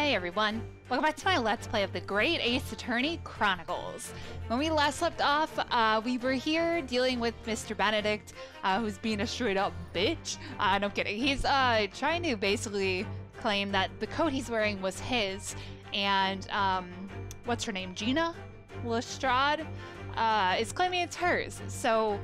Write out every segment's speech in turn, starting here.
Hey everyone, welcome back to my Let's Play of the Great Ace Attorney Chronicles. When we last left off, we were here dealing with Mr. Benedict, who's being a straight up bitch. No, I'm kidding. He's trying to basically claim that the coat he's wearing was his, and what's her name, Gina Lestrade, is claiming it's hers. So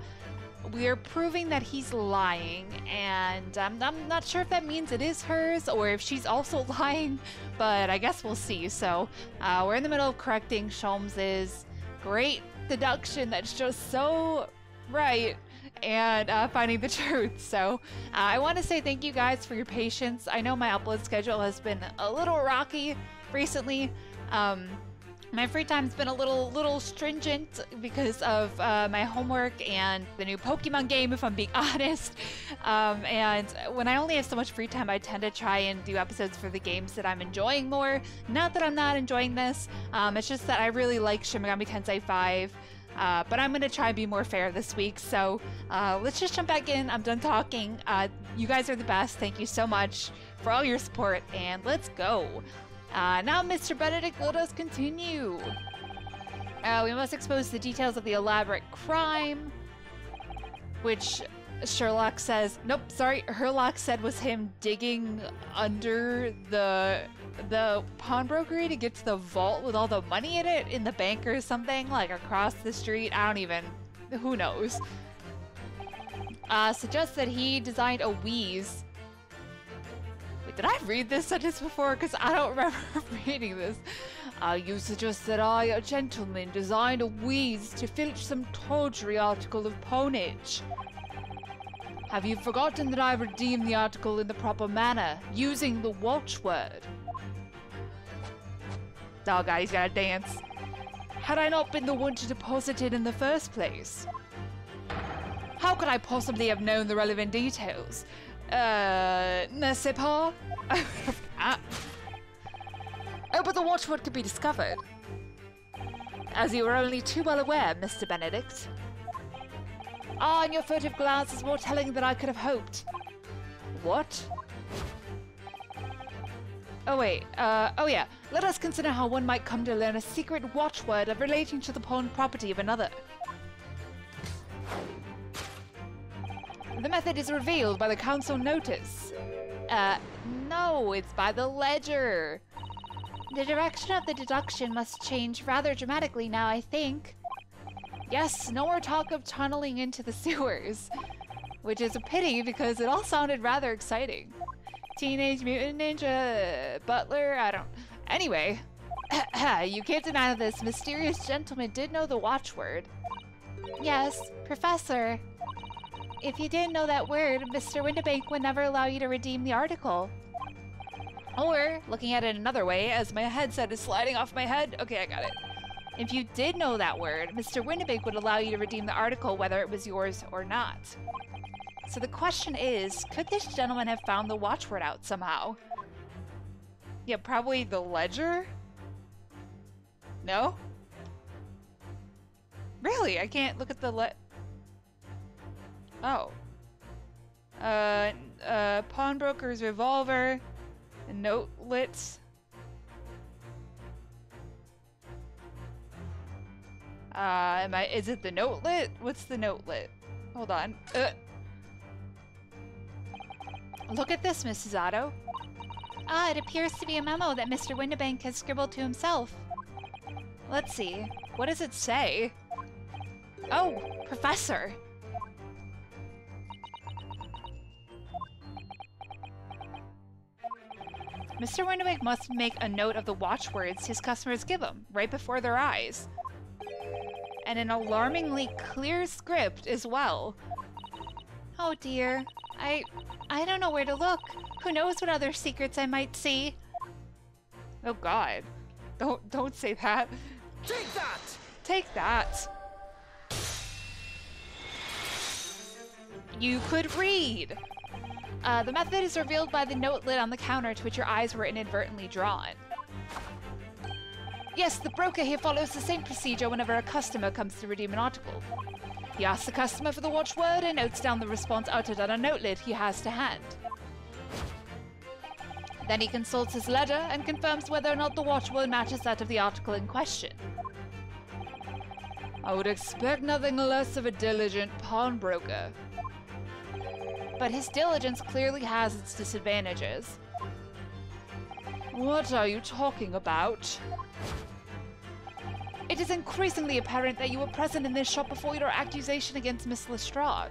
we're proving that he's lying, and I'm not sure if that means it is hers or if she's also lying, but I guess we'll see. So we're in the middle of correcting Sholmes's great deduction that's just so right, and finding the truth. So I want to say thank you guys for your patience. I know my upload schedule has been a little rocky recently. My free time's been a little stringent because of my homework and the new Pokemon game, if I'm being honest. And when I only have so much free time, I tend to try and do episodes for the games that I'm enjoying more. Not that I'm not enjoying this, it's just that I really like Shin Megami Tensei 5. But I'm going to try and be more fair this week, so let's just jump back in. I'm done talking. You guys are the best. Thank you so much for all your support, and let's go. Now, Mr. Benedict, let us continue. We must expose the details of the elaborate crime, which Sherlock says, nope, sorry, Herlock said was him digging under the pawnbrokery to get to the vault with all the money in it, in the bank or something, like across the street. I don't even, who knows. Suggests that he designed a wheeze. Did I read this sentence before? Because I don't remember reading this. You suggest that I, a gentleman, designed a wheeze to filch some tawdry article of pawnage. Have you forgotten that I redeemed the article in the proper manner, using the watchword? Oh god, he's gotta dance. Had I not been the one to deposit it in the first place? How could I possibly have known the relevant details? N'est-ce pas? Oh, but the watchword could be discovered. As you were only too well aware, Mr. Benedict. Ah, and your furtive glance is more telling than I could have hoped. What? Oh wait, oh yeah. Let us consider how one might come to learn a secret watchword of relating to the pawned property of another. The method is revealed by the council notice. No, it's by the ledger. The direction of the deduction must change rather dramatically now, I think. Yes, no more talk of tunneling into the sewers. Which is a pity because it all sounded rather exciting. Teenage Mutant Ninja Butler, I don't... Anyway, you can't deny this mysterious gentleman did know the watchword. Yes, Professor. If you didn't know that word, Mr. Windibank would never allow you to redeem the article. Or, looking at it another way, as my headset is sliding off my head, okay, I got it. If you did know that word, Mr. Windibank would allow you to redeem the article whether it was yours or not. So the question is, could this gentleman have found the watchword out somehow? Yeah, probably the ledger? No? Really? I can't look at the Oh. Pawnbroker's revolver, notelets. Is it the notelet? What's the notelet? Hold on. Look at this, Mrs. Otto. Ah, it appears to be a memo that Mr. Windibank has scribbled to himself. Let's see. What does it say? Oh, Professor. Mr. Windibank must make a note of the watchwords his customers give him, right before their eyes. And an alarmingly clear script as well. Oh dear. I don't know where to look. Who knows what other secrets I might see? Oh god. Don't say that. Take that! Take that. You could read. The method is revealed by the notelet on the counter to which your eyes were inadvertently drawn. Yes, the broker here follows the same procedure whenever a customer comes to redeem an article. He asks the customer for the watchword and notes down the response uttered on a notelet he has to hand. Then he consults his ledger and confirms whether or not the watchword matches that of the article in question. I would expect nothing less of a diligent pawnbroker. But his diligence clearly has its disadvantages. What are you talking about? It is increasingly apparent that you were present in this shop before your accusation against Miss Lestrade.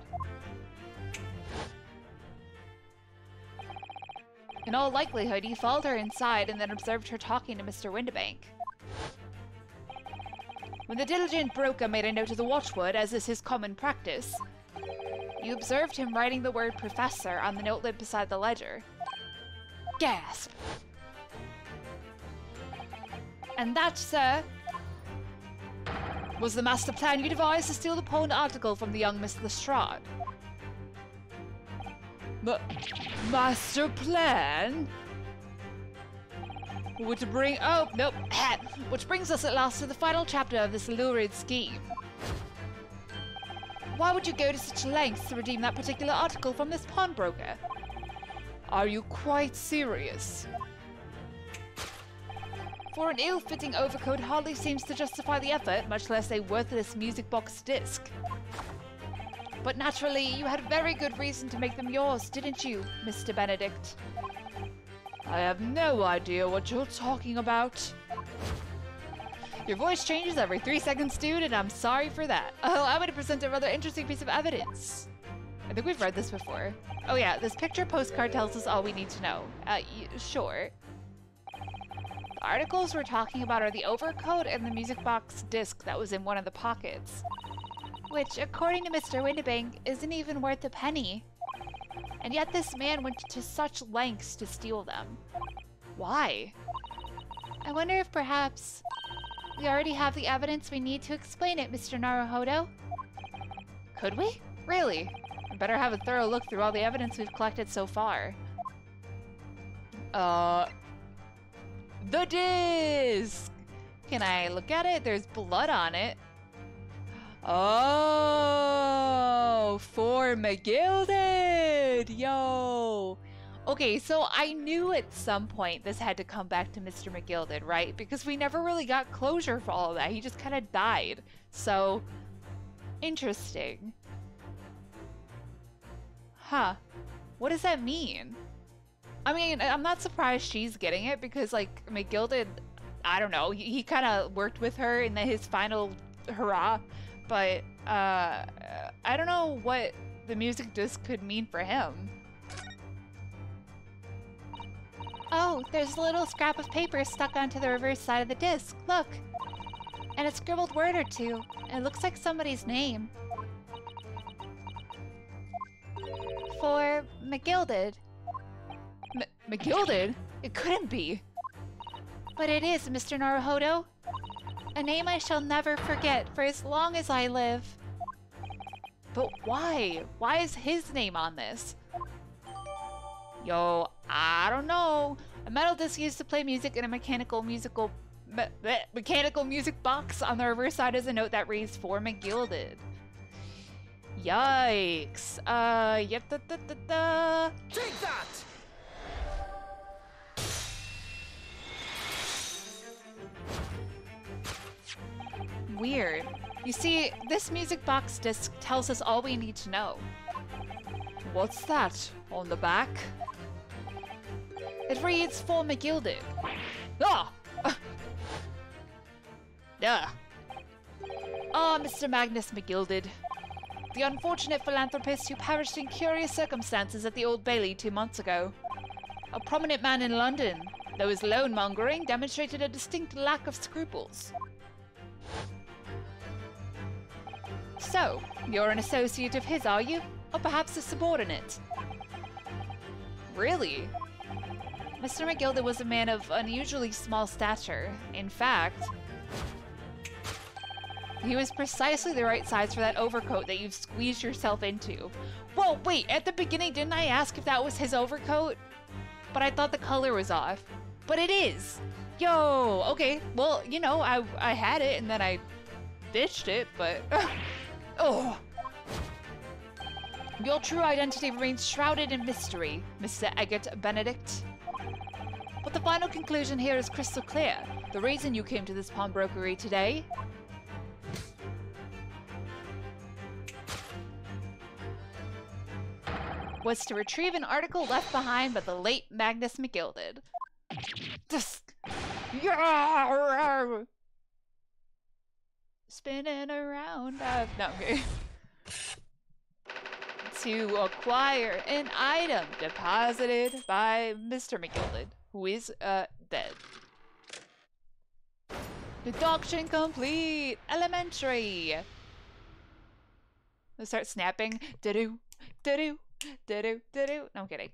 In all likelihood, he followed her inside and then observed her talking to Mr. Windibank. When the diligent broker made a note of the watchword, as is his common practice, you observed him writing the word professor on the note lid beside the ledger. Gasp! And that, sir, was the master plan you devised to steal the pawned article from the young Miss Lestrade. The master plan? Which brings us at last to the final chapter of this lurid scheme. Why would you go to such lengths to redeem that particular article from this pawnbroker? Are you quite serious? For an ill-fitting overcoat hardly seems to justify the effort, much less a worthless music box disc. But naturally, you had very good reason to make them yours, didn't you, Mr. Benedict? I have no idea what you're talking about. Your voice changes every 3 seconds, dude, and I'm sorry for that. Allow me to present a rather interesting piece of evidence. I think we've read this before. Oh yeah, this picture postcard tells us all we need to know. Sure. The articles we're talking about are the overcoat and the music box disc that was in one of the pockets. Which, according to Mr. Windibank, isn't even worth a penny. And yet this man went to such lengths to steal them. Why? I wonder if perhaps we already have the evidence we need to explain it, Mr. Naruhodo. Could we? Really? I better have a thorough look through all the evidence we've collected so far. The disc! Can I look at it? There's blood on it. Oh, for McGilded! Yo! Okay, so I knew at some point this had to come back to Mr. McGilded, right? Because we never really got closure for all of that. He just kind of died. So, interesting. Huh. What does that mean? I mean, I'm not surprised she's getting it because, like, McGilded, I don't know, he kind of worked with her in his final hurrah. But, I don't know what the music disc could mean for him. Oh, there's a little scrap of paper stuck onto the reverse side of the disc. Look! And a scribbled word or two. It looks like somebody's name. For McGilded. McGilded? It couldn't be. But it is, Mr. Naruhodo. A name I shall never forget for as long as I live. But why? Why is his name on this? Yo, I don't know. A metal disc used to play music in a mechanical music box. On the reverse side is a note that reads, for McGilded. Yikes. Yep, Take that! Weird. You see, this music box disc tells us all we need to know. What's that on the back? It reads for McGilded. Ah! Duh. Ah, Mr. Magnus McGilded. The unfortunate philanthropist who perished in curious circumstances at the Old Bailey 2 months ago. A prominent man in London, though his loan-mongering demonstrated a distinct lack of scruples. So, you're an associate of his, are you? Or perhaps a subordinate? Really? Mr. McGilded was a man of unusually small stature. In fact, he was precisely the right size for that overcoat that you've squeezed yourself into. Whoa, wait, at the beginning didn't I ask if that was his overcoat? But I thought the color was off. But it is! Yo, okay, well, you know, I had it and then I ditched it, but... Oh! Your true identity remains shrouded in mystery, Mr. Eggert Benedict. final conclusion here is crystal clear. The reason you came to this pawnbrokery today was to retrieve an article left behind by the late Magnus McGilded. Spinning around. No, okay. To acquire an item deposited by Mr. McGilded, who is dead. Deduction complete. Elementary. Let's start snapping. Da-doo, da-doo, da-doo, da-doo. No, I'm kidding.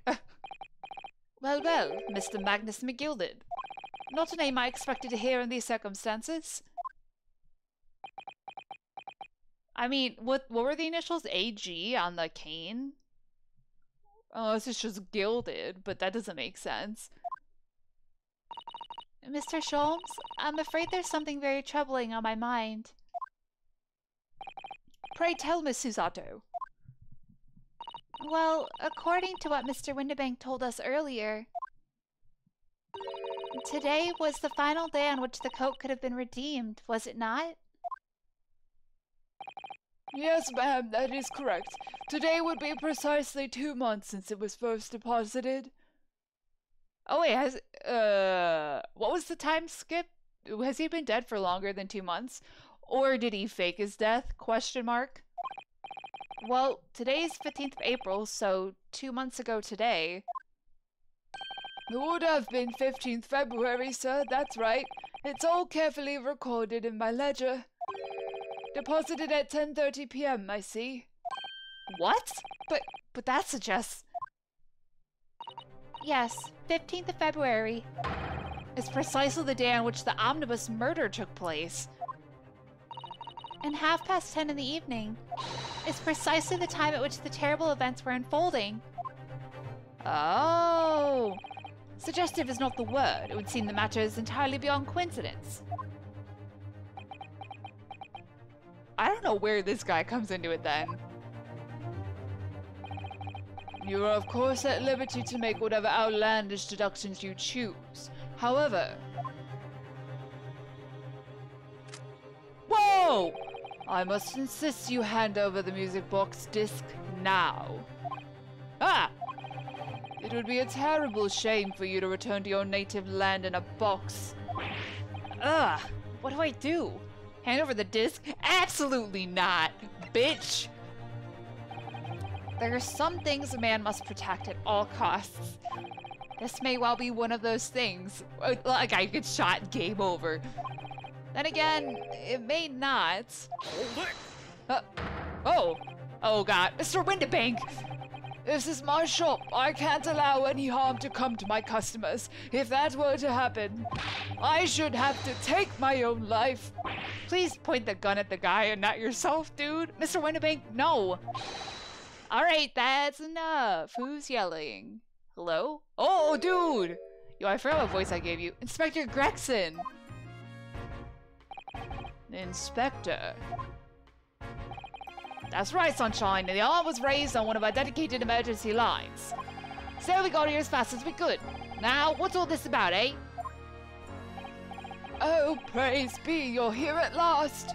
Well, Mr. Magnus McGilded. Not a name I expected to hear in these circumstances. I mean, what were the initials? AG on the cane? Oh, this is just gilded, but that doesn't make sense. Mr. Sholmes, I'm afraid there's something very troubling on my mind. Pray tell, Miss Susato. Well, according to what Mr. Windibank told us earlier, today was the final day on which the coat could have been redeemed, was it not? Yes, ma'am, that is correct. Today would be precisely 2 months since it was first deposited. Oh wait, what was the time skip? Has he been dead for longer than 2 months? Or did he fake his death? Question mark. Well, today's 15th of April, so 2 months ago today. It would have been 15th February, sir, that's right. It's all carefully recorded in my ledger. Deposited at 10:30 p.m., I see. What? But that suggests... Yes, 15th of February is precisely the day on which the omnibus murder took place. And 10:30 in the evening is precisely the time at which the terrible events were unfolding. Oh! Suggestive is not the word. It would seem the matter is entirely beyond coincidence. I don't know where this guy comes into it then. You are of course at liberty to make whatever outlandish deductions you choose. However... Whoa! I must insist you hand over the music box disc now. Ah! It would be a terrible shame for you to return to your native land in a box. Ugh! What do I do? Hand over the disc? Absolutely not, bitch! There are some things a man must protect at all costs. This may well be one of those things. Like, I get shot, game over. Then again, it may not. Hold it! Oh god, Mr. Windibank! This is my shop. I can't allow any harm to come to my customers. If that were to happen, I should have to take my own life. Please point the gun at the guy and not yourself, dude. Mr. Windibank, no. Alright, that's enough. Who's yelling? Hello? Oh, dude! Yo, I forgot what voice I gave you. Inspector Gregson! Inspector. That's right, Sunshine. The alarm was raised on one of our dedicated emergency lines. So we got here as fast as we could. Now, what's all this about, eh? Oh, praise be, you're here at last.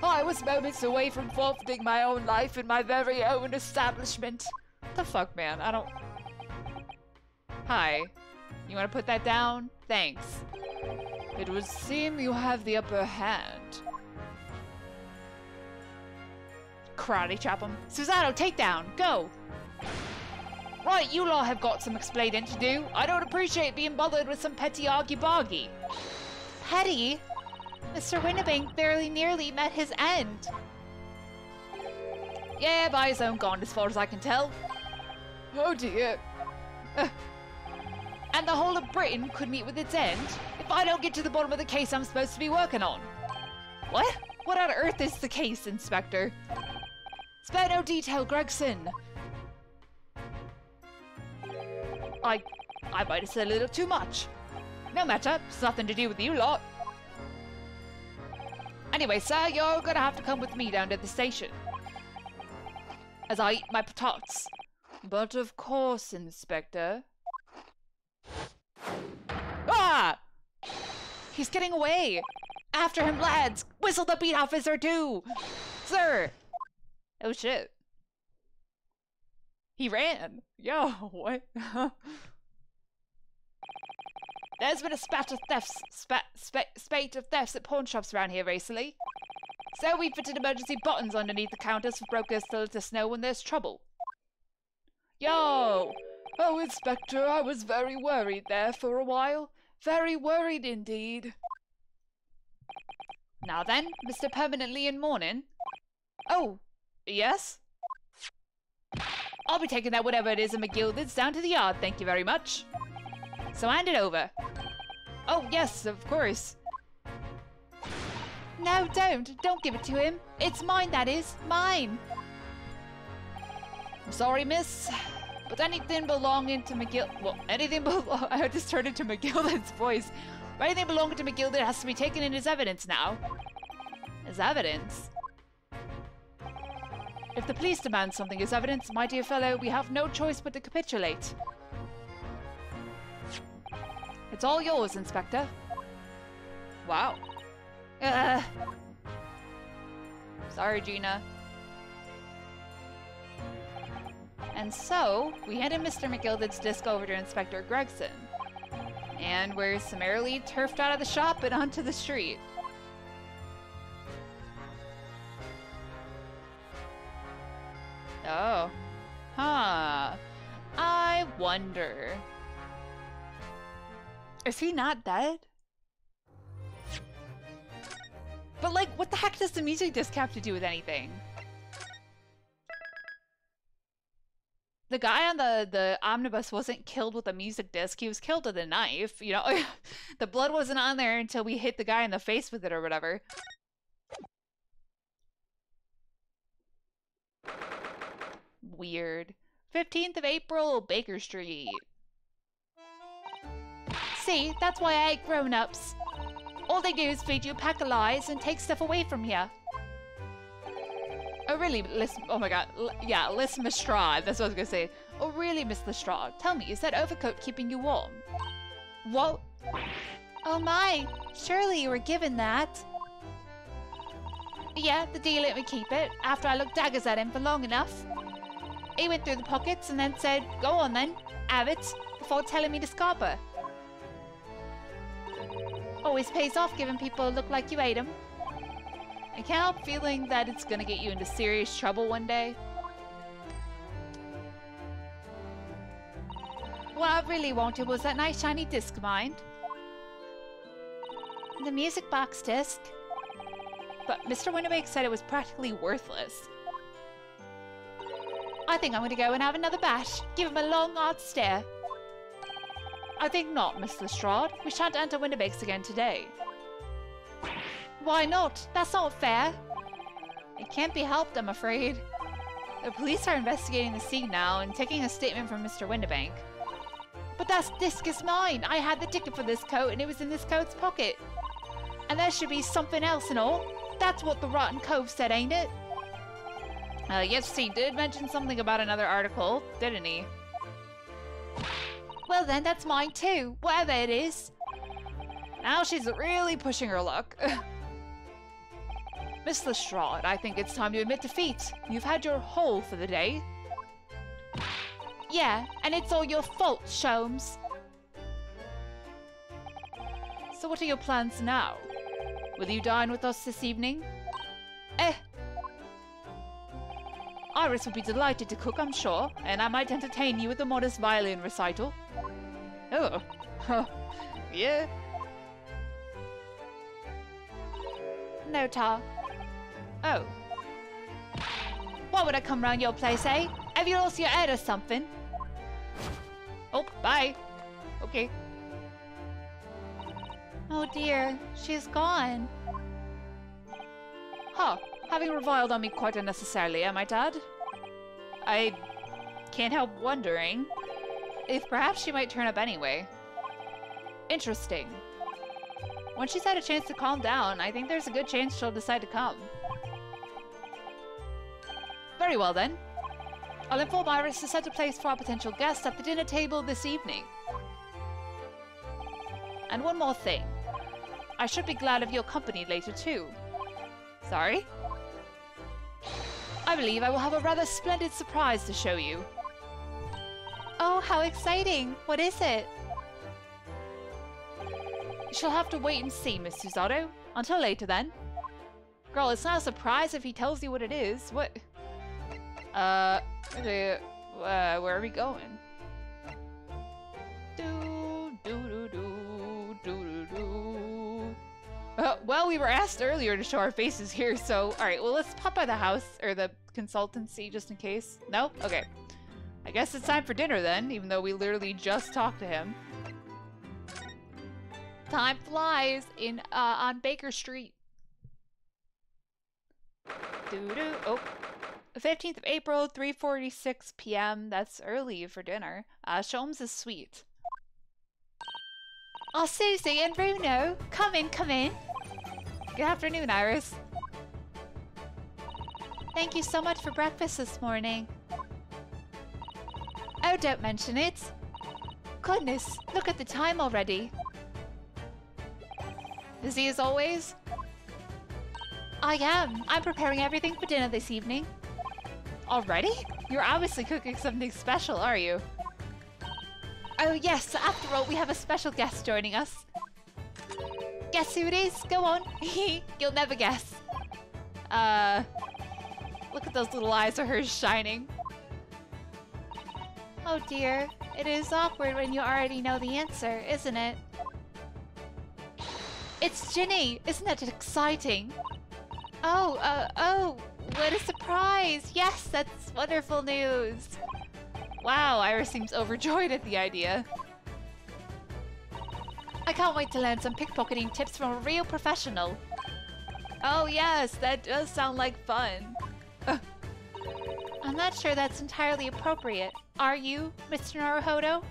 I was moments away from forfeiting my own life in my very own establishment. What the fuck, man? I don't... Hi. You want to put that down? Thanks. It would seem you have the upper hand. Karate chop him. Susato, takedown! Go! Right, you lot have got some explaining to do. I don't appreciate being bothered with some petty argy-bargy. Petty? Mr. Windibank barely nearly met his end. Yeah, by his own gun, as far as I can tell. Oh dear. And the whole of Britain could meet with its end if I don't get to the bottom of the case I'm supposed to be working on. What? What on earth is the case, Inspector? Spare no detail, Gregson. I might have said a little too much. No matter, it's nothing to do with you lot. Anyway, sir, you're gonna have to come with me down to the station as I eat my potatoes. But of course, Inspector. Oh! He's getting away! After him, lads! Whistle the beat officer too! Sir! Oh shit. He ran. Yo, what? There's been a spate of thefts at pawn shops around here recently. So we fitted emergency buttons underneath the counters for brokers to let us know when there's trouble. Yo! Oh, Inspector, I was very worried there for a while. Very worried indeed. Now then, Mr. Permanently in mourning. Oh, yes? I'll be taking that whatever it is in McGilded's down to the yard, thank you very much. So hand it over. Oh, yes, of course. No, don't. Don't give it to him. It's mine, that is. Mine. I'm sorry, miss. But anything belonging to I just turned into McGilded's voice. But anything belonging to McGilded has to be taken in as evidence now. As evidence? If the police demand something as evidence, my dear fellow, we have no choice but to capitulate. It's all yours, Inspector. Wow. Sorry, Gina. And so, we handed Mr. McGilded's disc over to Inspector Gregson. And we're summarily turfed out of the shop and onto the street. Oh. Huh. I wonder. Is he not dead? But like, what the heck does the music disc have to do with anything? The guy on the omnibus wasn't killed with a music disc, he was killed with a knife, you know? The blood wasn't on there until we hit the guy in the face with it or whatever. Weird. 15th of April, Baker Street. See, that's why I hate grown-ups. All they do is feed you a pack of lies and take stuff away from you. Oh really, oh my god, yeah, Miss Lestrade, that's what I was gonna say. Oh really, Miss Lestrade, tell me, is that overcoat keeping you warm? What? Oh my, surely you were given that. Yeah, the dealer let me keep it, after I looked daggers at him for long enough. He went through the pockets and then said, go on then, have it, before telling me to scarper. Always pays off giving people a look like you ate them. I can't help feeling that it's gonna get you into serious trouble one day. What I really wanted was that nice shiny disc, mind. The music box disc. But Mr. Winnerbake said it was practically worthless. I think I'm gonna go and have another bash. Give him a long, hard stare. I think not, Miss Lestrade. We shan't enter Winnebake's again today. Why not? That's not fair. It can't be helped, I'm afraid. The police are investigating the scene now and taking a statement from Mr. Winnebank. But that disc is mine! I had the ticket for this coat and it was in this coat's pocket. And there should be something else and all. That's what the Rotten Cove said, ain't it? Yes, he did mention something about another article, didn't he? Well then, that's mine too, whatever it is. Now she's really pushing her luck. Miss Lestrade, I think it's time to admit defeat. You've had your haul for the day. Yeah, and it's all your fault, Sholmes. So what are your plans now? Will you dine with us this evening? Iris would be delighted to cook, I'm sure, and I might entertain you with a modest violin recital. Oh, yeah. No, Tar. Oh. Why would I come round your place, eh? Have you lost your head or something? Oh, bye. Okay. Oh dear, she's gone. Huh. Having reviled on me quite unnecessarily, am I, Dad? I can't help wondering if perhaps she might turn up anyway. Interesting. When she's had a chance to calm down, I think there's a good chance she'll decide to come. Very well then. I'll inform Iris to set a place for our potential guest at the dinner table this evening. And one more thing. I should be glad of your company later too. Sorry? I believe I will have a rather splendid surprise to show you. Oh, how exciting! What is it? She'll have to wait and see, Miss Susato. Until later then. Girl, it's not a surprise if he tells you what it is. What? Where are we going? Well, we were asked earlier to show our faces here, so... Alright, well, let's pop by the house, or the consultancy, just in case. No? Okay. I guess it's time for dinner then, even though we literally just talked to him. Time flies on Baker Street. Oh. The 15th of April, 3:46 p.m. That's early for dinner. Sholmes' suite. Oh, Susie and Bruno! Come in, come in! Good afternoon, Iris. Thank you so much for breakfast this morning. Oh, don't mention it. Goodness, look at the time already. Busy as always? I am. I'm preparing everything for dinner this evening. Already? You're obviously cooking something special, are you? Oh yes, after all, we have a special guest joining us. Guess who it is? Go on. You'll never guess. Look at those little eyes of hers shining. Oh dear, it is awkward when you already know the answer, isn't it? It's Ginny! Isn't that exciting? Oh, what a surprise! Yes, that's wonderful news! Wow, Iris seems overjoyed at the idea. I can't wait to learn some pickpocketing tips from a real professional. Oh yes, that does sound like fun. I'm not sure that's entirely appropriate. Are you, Mr. Naruhodo?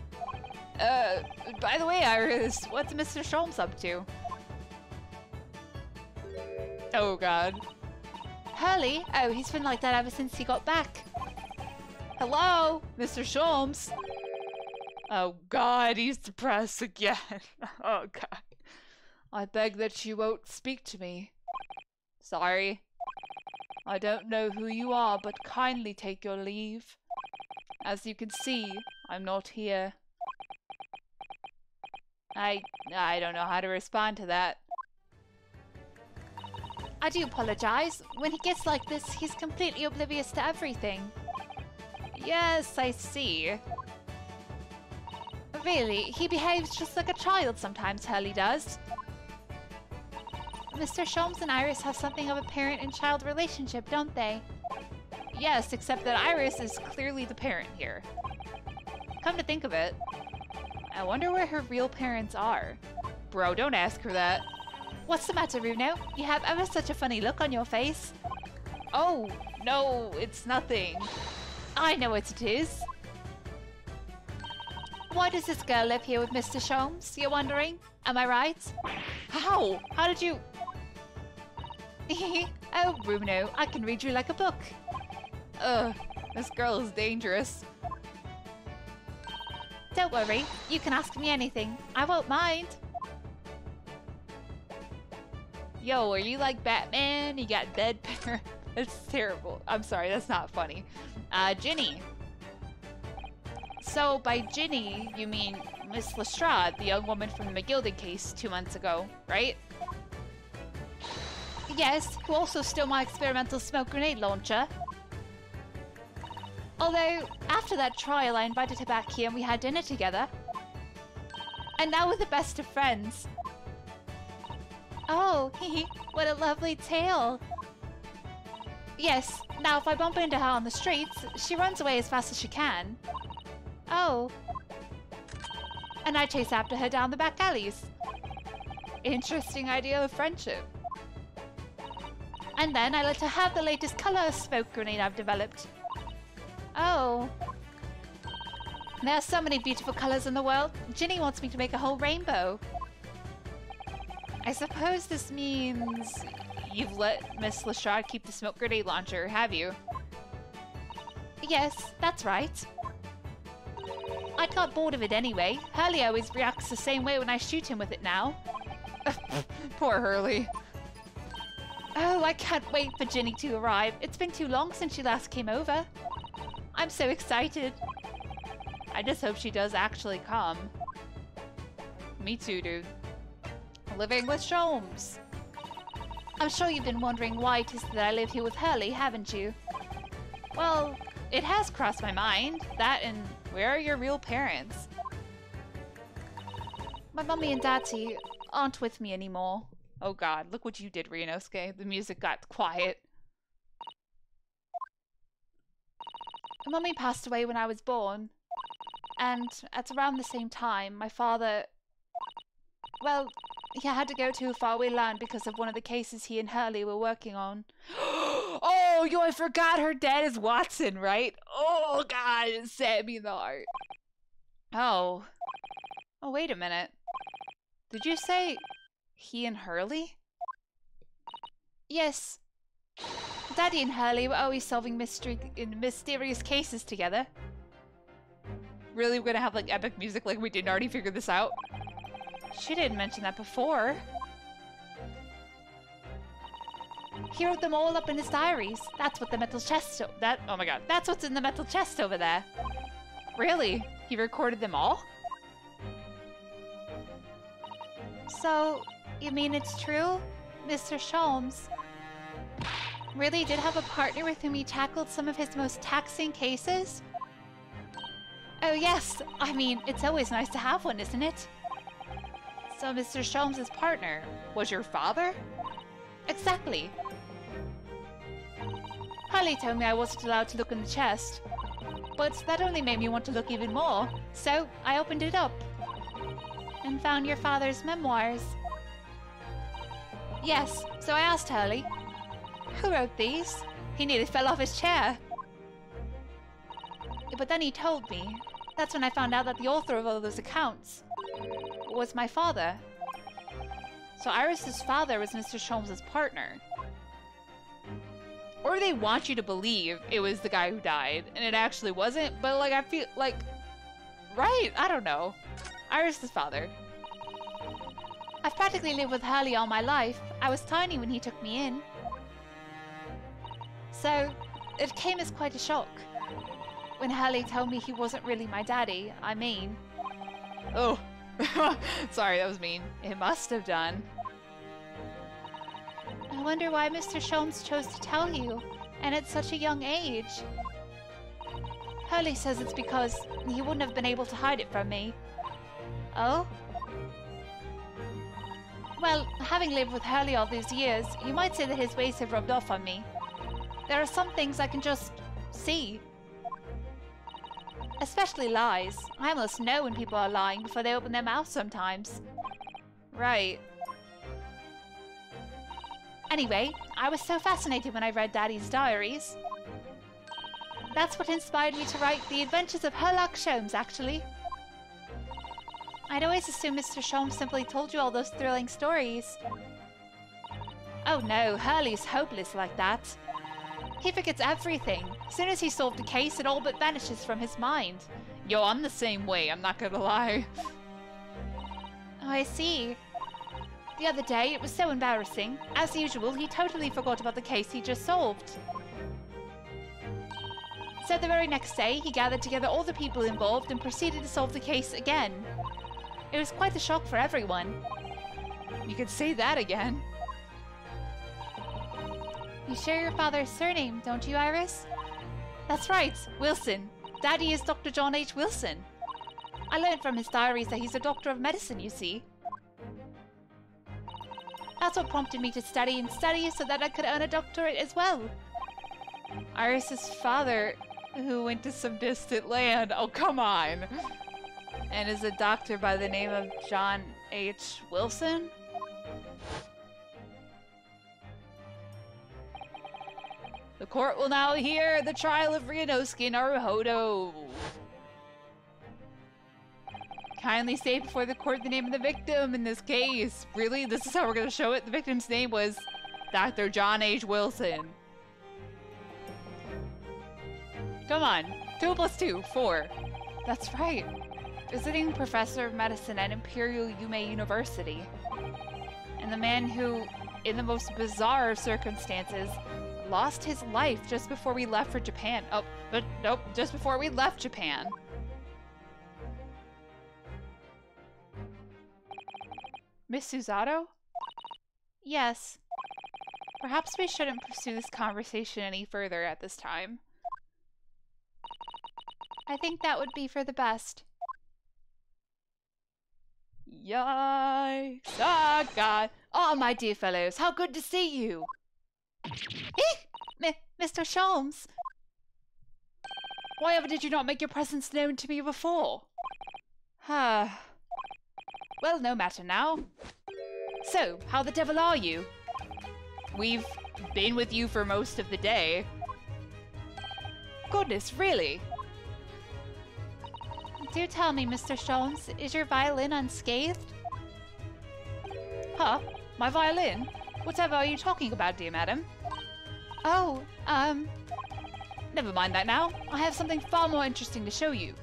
By the way, Iris, what's Mr. Sholmes up to? Oh god. Hurley? Oh, he's been like that ever since he got back. Hello, Mr. Sholmes? Oh god, he's depressed again. Oh god. I beg that you won't speak to me. Sorry. I don't know who you are, but kindly take your leave. As you can see, I'm not here. I don't know how to respond to that. I do apologize. When he gets like this, he's completely oblivious to everything. Yes, I see. Really, he behaves just like a child sometimes, Hurley does. Mr. Sholmes and Iris have something of a parent and child relationship, don't they? Yes, except that Iris is clearly the parent here. Come to think of it, I wonder where her real parents are. Bro, don't ask her that. What's the matter, Bruno? You have ever such a funny look on your face. Oh, no, it's nothing. I know what it is. Why does this girl live here with Mr. Sholmes, you're wondering? Am I right? How? How did you... Oh, Bruno, I can read you like a book. Ugh, this girl is dangerous. Don't worry, you can ask me anything. I won't mind. Yo, are you like Batman? You got dead parents? That's terrible. I'm sorry, that's not funny. Ginny. So, by Ginny, you mean Miss Lestrade, the young woman from the McGilded case 2 months ago, right? Yes, who also stole my experimental smoke grenade launcher. Although, after that trial, I invited her back here and we had dinner together. And now we're the best of friends. Oh, what a lovely tale. Yes, now if I bump into her on the streets, she runs away as fast as she can. Oh. And I chase after her down the back alleys. Interesting idea of friendship. And then I let her have the latest color smoke grenade I've developed. Oh. There are so many beautiful colors in the world. Ginny wants me to make a whole rainbow. I suppose this means you've let Miss Lestrade keep the smoke grenade launcher, have you? Yes, that's right. I got bored of it anyway. Hurley always reacts the same way when I shoot him with it now. Poor Hurley. Oh, I can't wait for Ginny to arrive. It's been too long since she last came over. I'm so excited. I just hope she does actually come. Me too, dude. Living with Sholmes. I'm sure you've been wondering why it is that I live here with Hurley, haven't you? Well, it has crossed my mind. That and where are your real parents? My mummy and daddy aren't with me anymore. Oh god, look what you did, Ryunosuke. The music got quiet. My mummy passed away when I was born. And at around the same time, my father... Well, he had to go to a faraway land because of one of the cases he and Hurley were working on. Oh, yo, I forgot her dad is Watson, right? Oh god, it set me in the heart. Oh. Oh, wait a minute. Did you say he and Hurley? Yes. Daddy and Hurley were always solving mysterious cases together. Really? We're gonna have like epic music like we didn't already figure this out? She didn't mention that before. He wrote them all up in his diaries. That's what the metal chest... Oh my god. That's what's in the metal chest over there. Really? He recorded them all? So, you mean it's true? Mr. Sholmes really did have a partner with whom he tackled some of his most taxing cases? Oh yes, I mean, it's always nice to have one, isn't it? So Mr. Sholmes' partner was your father? Exactly. Harley told me I wasn't allowed to look in the chest, but that only made me want to look even more, so I opened it up and found your father's memoirs. Yes, so I asked Hurley, who wrote these? He nearly fell off his chair. But then he told me. That's when I found out that the author of all those accounts was my father. So Iris's father was Mr. Sholmes' partner. Or they want you to believe it was the guy who died, and it actually wasn't, but like I feel like... Right, I don't know. Iris's father. I've practically lived with Hurley all my life. I was tiny when he took me in. So, it came as quite a shock when Hurley told me he wasn't really my daddy, I mean. Oh, sorry, that was mean. It must have done. I wonder why Mr. Sholmes chose to tell you, and at such a young age. Hurley says it's because he wouldn't have been able to hide it from me. Oh? Well, having lived with Hurley all these years, you might say that his ways have rubbed off on me. There are some things I can just see. Especially lies. I almost know when people are lying before they open their mouths sometimes. Right. Anyway, I was so fascinated when I read Daddy's diaries. That's what inspired me to write The Adventures of Herlock Sholmes, actually. I'd always assumed Mr. Sholmes simply told you all those thrilling stories. Oh no, Hurley's hopeless like that. He forgets everything. As soon as he solved a case, it all but vanishes from his mind. Yo, I'm the same way, I'm not gonna lie. Oh, I see. The other day, it was so embarrassing. As usual, he totally forgot about the case he just solved. So the very next day, he gathered together all the people involved and proceeded to solve the case again. It was quite a shock for everyone. You could say that again. You share your father's surname, don't you, Iris? That's right, Wilson. Daddy is Dr. John H. Wilson. I learned from his diaries that he's a doctor of medicine, you see. That's what prompted me to study and study so that I could earn a doctorate as well. Iris's father, who went to some distant land. Oh, come on. And is a doctor by the name of John H. Wilson? The court will now hear the trial of Ryunosuke Naruhodo. Kindly state before the court the name of the victim in this case. Really? This is how we're going to show it? The victim's name was Dr. John H. Wilson. Come on. 2 + 2, 4. That's right. visiting professor of medicine at Imperial Yume University. And the man who, in the most bizarre of circumstances, lost his life just before we left for Japan. Oh, but nope, just before we left Japan. Miss Susato? Yes. Perhaps we shouldn't pursue this conversation any further at this time. I think that would be for the best. Yikes. Oh, God. Oh, my dear fellows, how good to see you. Mr. Sholmes. Why ever did you not make your presence known to me before? Well, no matter now. So, how the devil are you? We've been with you for most of the day. Goodness, really? Do tell me, Mr. Sholmes, is your violin unscathed? Huh? My violin? Whatever are you talking about, dear madam? Oh, never mind that now. I have something far more interesting to show you.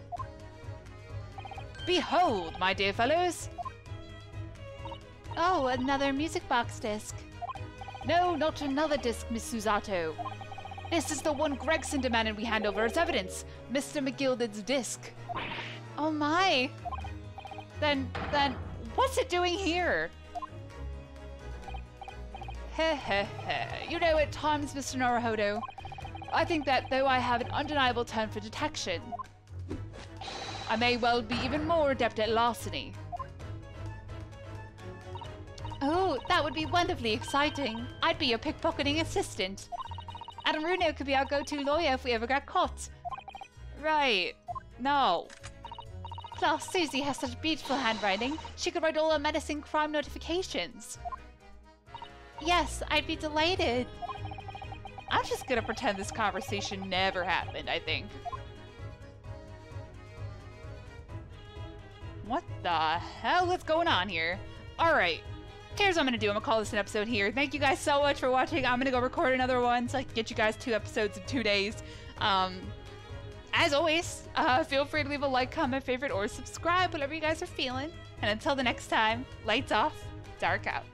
Behold, my dear fellows! Oh, another music box disc. No, not another disc, Miss Susato. This is the one Gregson demanded we hand over as evidence. Mr. McGilded's disc. Oh my! Then, what's it doing here? Heh heh heh. You know, at times, Mr. Naruhodo, I think that though I have an undeniable turn for detection, I may well be even more adept at larceny. Oh, that would be wonderfully exciting. I'd be your pickpocketing assistant. Adam Runo could be our go-to lawyer if we ever got caught. Right. No. Plus, Susie has such beautiful handwriting. She could write all our menacing crime notifications. Yes, I'd be delighted. I'm just gonna pretend this conversation never happened, I think. What the hell is going on here? Alright. Here's what I'm gonna do. I'm gonna call this an episode here. Thank you guys so much for watching. I'm gonna go record another one so I can get you guys 2 episodes in 2 days. As always, feel free to leave a like, comment, favorite, or subscribe, whatever you guys are feeling. And until the next time, lights off, dark out.